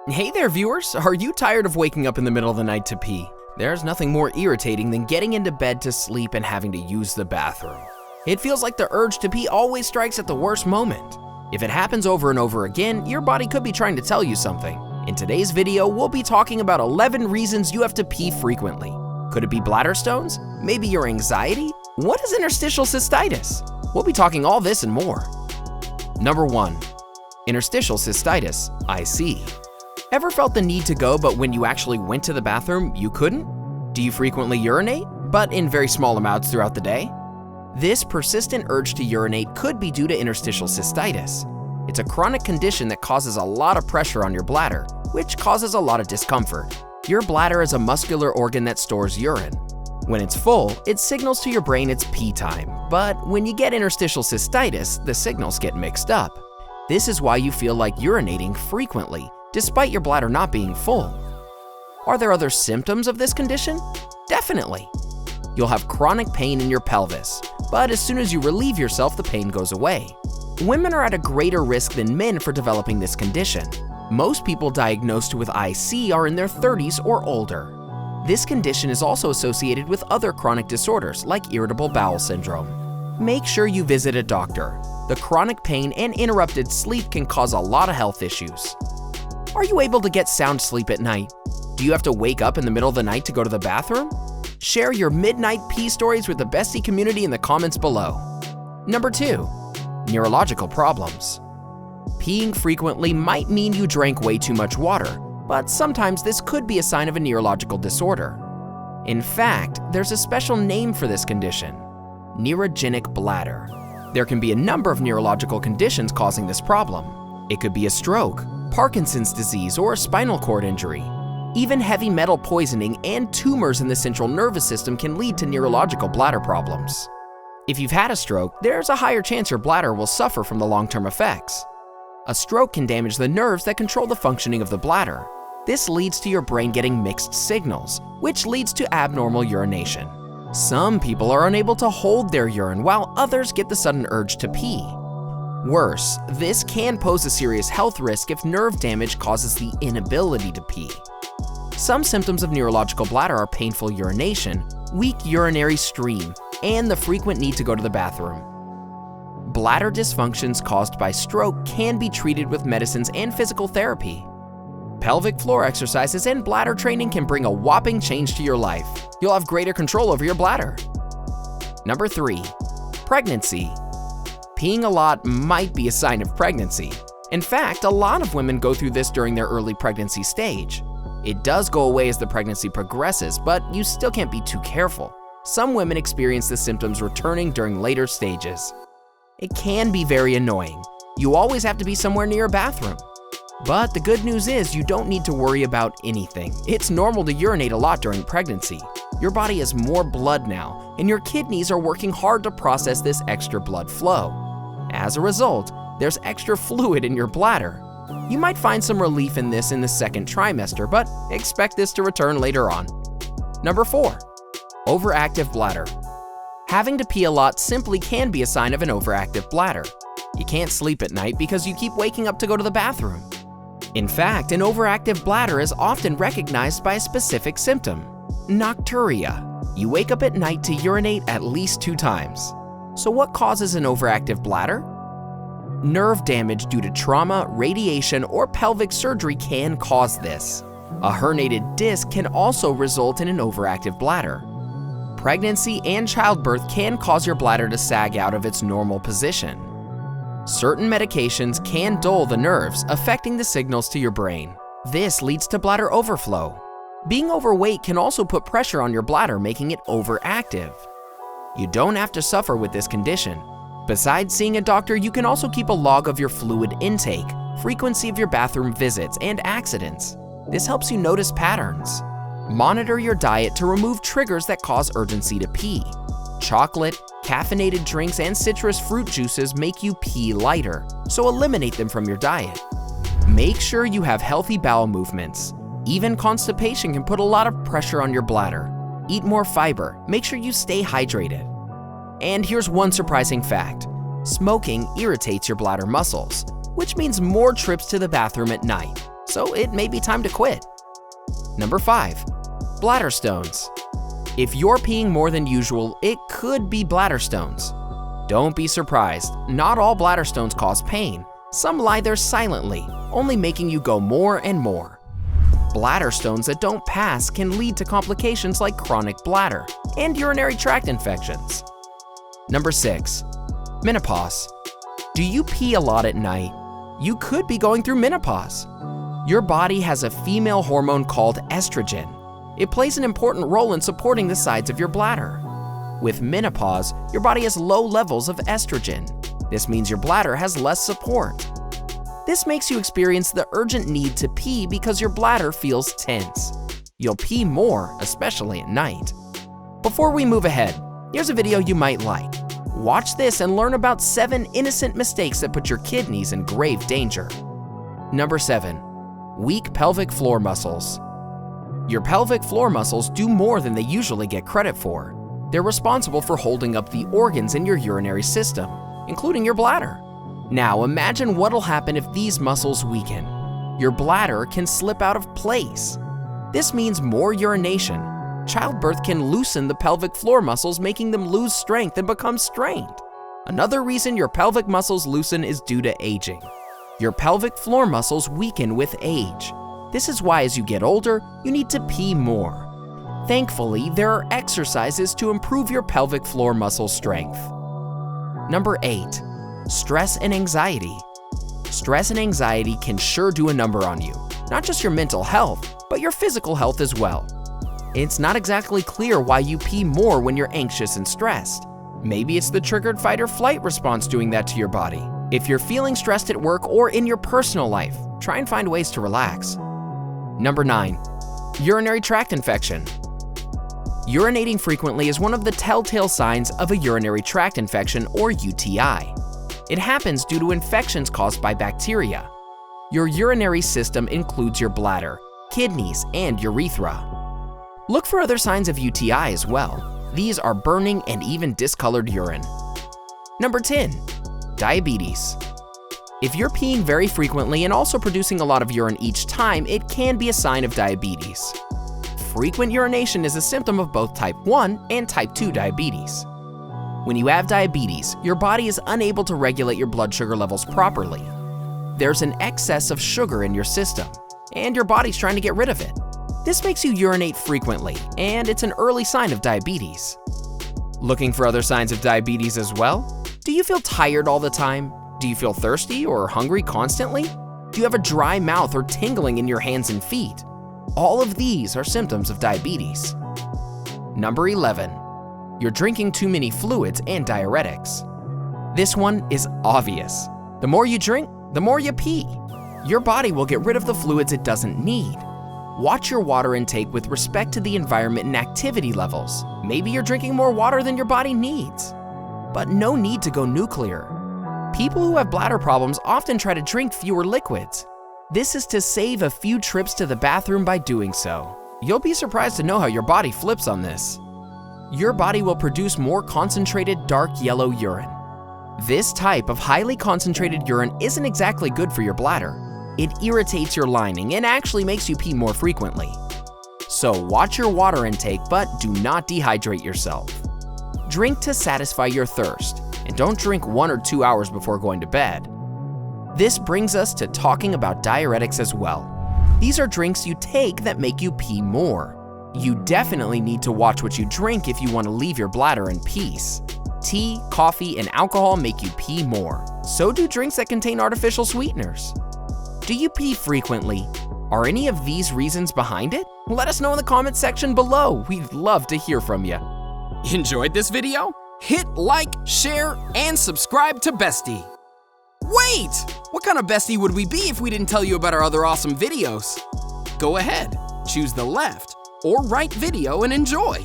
Hey there, viewers! Are you tired of waking up in the middle of the night to pee? There's nothing more irritating than getting into bed to sleep and having to use the bathroom. It feels like the urge to pee always strikes at the worst moment. If it happens over and over again, your body could be trying to tell you something. In today's video, we'll be talking about 11 reasons you have to pee frequently. Could it be bladder stones? Maybe your anxiety? What is interstitial cystitis? We'll be talking all this and more. Number 1. Interstitial cystitis, IC. Ever felt the need to go, but when you actually went to the bathroom, you couldn't? Do you frequently urinate, but in very small amounts throughout the day? This persistent urge to urinate could be due to interstitial cystitis. It's a chronic condition that causes a lot of pressure on your bladder, which causes a lot of discomfort. Your bladder is a muscular organ that stores urine. When it's full, it signals to your brain it's pee time, but when you get interstitial cystitis, the signals get mixed up. This is why you feel like urinating frequently, despite your bladder not being full. Are there other symptoms of this condition? Definitely. You'll have chronic pain in your pelvis, but as soon as you relieve yourself, the pain goes away. Women are at a greater risk than men for developing this condition. Most people diagnosed with IC are in their 30s or older. This condition is also associated with other chronic disorders like irritable bowel syndrome. Make sure you visit a doctor. The chronic pain and interrupted sleep can cause a lot of health issues. Are you able to get sound sleep at night? Do you have to wake up in the middle of the night to go to the bathroom? Share your midnight pee stories with the bestie community in the comments below. Number 2. Neurological problems. Peeing frequently might mean you drank way too much water, but sometimes this could be a sign of a neurological disorder. In fact, there's a special name for this condition: neurogenic bladder. There can be a number of neurological conditions causing this problem. It could be a stroke, Parkinson's disease, or a spinal cord injury. Even heavy metal poisoning and tumors in the central nervous system can lead to neurological bladder problems. If you've had a stroke, there's a higher chance your bladder will suffer from the long-term effects. A stroke can damage the nerves that control the functioning of the bladder. This leads to your brain getting mixed signals, which leads to abnormal urination. Some people are unable to hold their urine, while others get the sudden urge to pee. Worse, this can pose a serious health risk if nerve damage causes the inability to pee. Some symptoms of neurological bladder are painful urination, weak urinary stream, and the frequent need to go to the bathroom. Bladder dysfunctions caused by stroke can be treated with medicines and physical therapy. Pelvic floor exercises and bladder training can bring a whopping change to your life. You'll have greater control over your bladder. Number 3. Pregnancy. Peeing a lot might be a sign of pregnancy. In fact, a lot of women go through this during their early pregnancy stage. It does go away as the pregnancy progresses, but you still can't be too careful. Some women experience the symptoms returning during later stages. It can be very annoying. You always have to be somewhere near a bathroom. But the good news is you don't need to worry about anything. It's normal to urinate a lot during pregnancy. Your body has more blood now, and your kidneys are working hard to process this extra blood flow. As a result, there's extra fluid in your bladder. You might find some relief in this in the second trimester, but expect this to return later on. Number 4. Overactive bladder. Having to pee a lot simply can be a sign of an overactive bladder. You can't sleep at night because you keep waking up to go to the bathroom. In fact, an overactive bladder is often recognized by a specific symptom: nocturia. You wake up at night to urinate at least 2 times. So what causes an overactive bladder? Nerve damage due to trauma, radiation, or pelvic surgery can cause this. A herniated disc can also result in an overactive bladder. Pregnancy and childbirth can cause your bladder to sag out of its normal position. Certain medications can dull the nerves, affecting the signals to your brain. This leads to bladder overflow. Being overweight can also put pressure on your bladder, making it overactive. You don't have to suffer with this condition. Besides seeing a doctor, you can also keep a log of your fluid intake, frequency of your bathroom visits, and accidents. This helps you notice patterns. Monitor your diet to remove triggers that cause urgency to pee. Chocolate, caffeinated drinks, and citrus fruit juices make you pee lighter, so eliminate them from your diet. Make sure you have healthy bowel movements. Even constipation can put a lot of pressure on your bladder. Eat more fiber. Make sure you stay hydrated. And here's one surprising fact: smoking irritates your bladder muscles, which means more trips to the bathroom at night. so it may be time to quit. Number 5. Bladder stones. If you're peeing more than usual, it could be bladder stones. Don't be surprised, not all bladder stones cause pain. Some lie there silently, only making you go more and more. Bladder stones that don't pass can lead to complications like chronic bladder and urinary tract infections. Number 6. Menopause. Do you pee a lot at night? You could be going through menopause. Your body has a female hormone called estrogen. It plays an important role in supporting the sides of your bladder. With menopause, your body has low levels of estrogen. This means your bladder has less support. This makes you experience the urgent need to pee because your bladder feels tense. You'll pee more, especially at night. Before we move ahead, here's a video you might like. Watch this and learn about 7 innocent mistakes that put your kidneys in grave danger. Number 7. Weak pelvic floor muscles. Your pelvic floor muscles do more than they usually get credit for. They're responsible for holding up the organs in your urinary system, including your bladder. Now imagine what'll happen if these muscles weaken. Your bladder can slip out of place. This means more urination. Childbirth can loosen the pelvic floor muscles, making them lose strength and become strained. Another reason your pelvic muscles loosen is due to aging. Your pelvic floor muscles weaken with age. This is why as you get older, you need to pee more. Thankfully, there are exercises to improve your pelvic floor muscle strength. Number 8. Stress and anxiety. Stress and anxiety can sure do a number on you, not just your mental health, but your physical health as well. It's not exactly clear why you pee more when you're anxious and stressed. Maybe it's the triggered fight or flight response doing that to your body. If you're feeling stressed at work or in your personal life, try and find ways to relax. Number 9. Urinary tract infection. Urinating frequently is one of the telltale signs of a urinary tract infection or UTI. It happens due to infections caused by bacteria. Your urinary system includes your bladder, kidneys, and urethra. Look for other signs of UTI as well. These are burning and even discolored urine. Number 10. Diabetes. If you're peeing very frequently and also producing a lot of urine each time, it can be a sign of diabetes. Frequent urination is a symptom of both type 1 and type 2 diabetes. When you have diabetes, your body is unable to regulate your blood sugar levels properly. There's an excess of sugar in your system, and your body's trying to get rid of it. This makes you urinate frequently, and it's an early sign of diabetes. Looking for other signs of diabetes as well? Do you feel tired all the time? Do you feel thirsty or hungry constantly? Do you have a dry mouth or tingling in your hands and feet? All of these are symptoms of diabetes. Number 11. You're drinking too many fluids and diuretics. This one is obvious. The more you drink, the more you pee. Your body will get rid of the fluids it doesn't need. Watch your water intake with respect to the environment and activity levels. Maybe you're drinking more water than your body needs. But no need to go nuclear. People who have bladder problems often try to drink fewer liquids. This is to save a few trips to the bathroom by doing so. You'll be surprised to know how your body flips on this. Your body will produce more concentrated dark yellow urine. This type of highly concentrated urine isn't exactly good for your bladder. It irritates your lining and actually makes you pee more frequently. So watch your water intake, but do not dehydrate yourself. Drink to satisfy your thirst, and don't drink 1 or 2 hours before going to bed. This brings us to talking about diuretics as well. These are drinks you take that make you pee more. You definitely need to watch what you drink if you want to leave your bladder in peace. Tea, coffee, and alcohol make you pee more. So do drinks that contain artificial sweeteners. Do you pee frequently? Are any of these reasons behind it? Let us know in the comment section below. We'd love to hear from you. Enjoyed this video? Hit like, share, and subscribe to Bestie. Wait! What kind of bestie would we be if we didn't tell you about our other awesome videos? Go ahead, choose the left or right video and enjoy.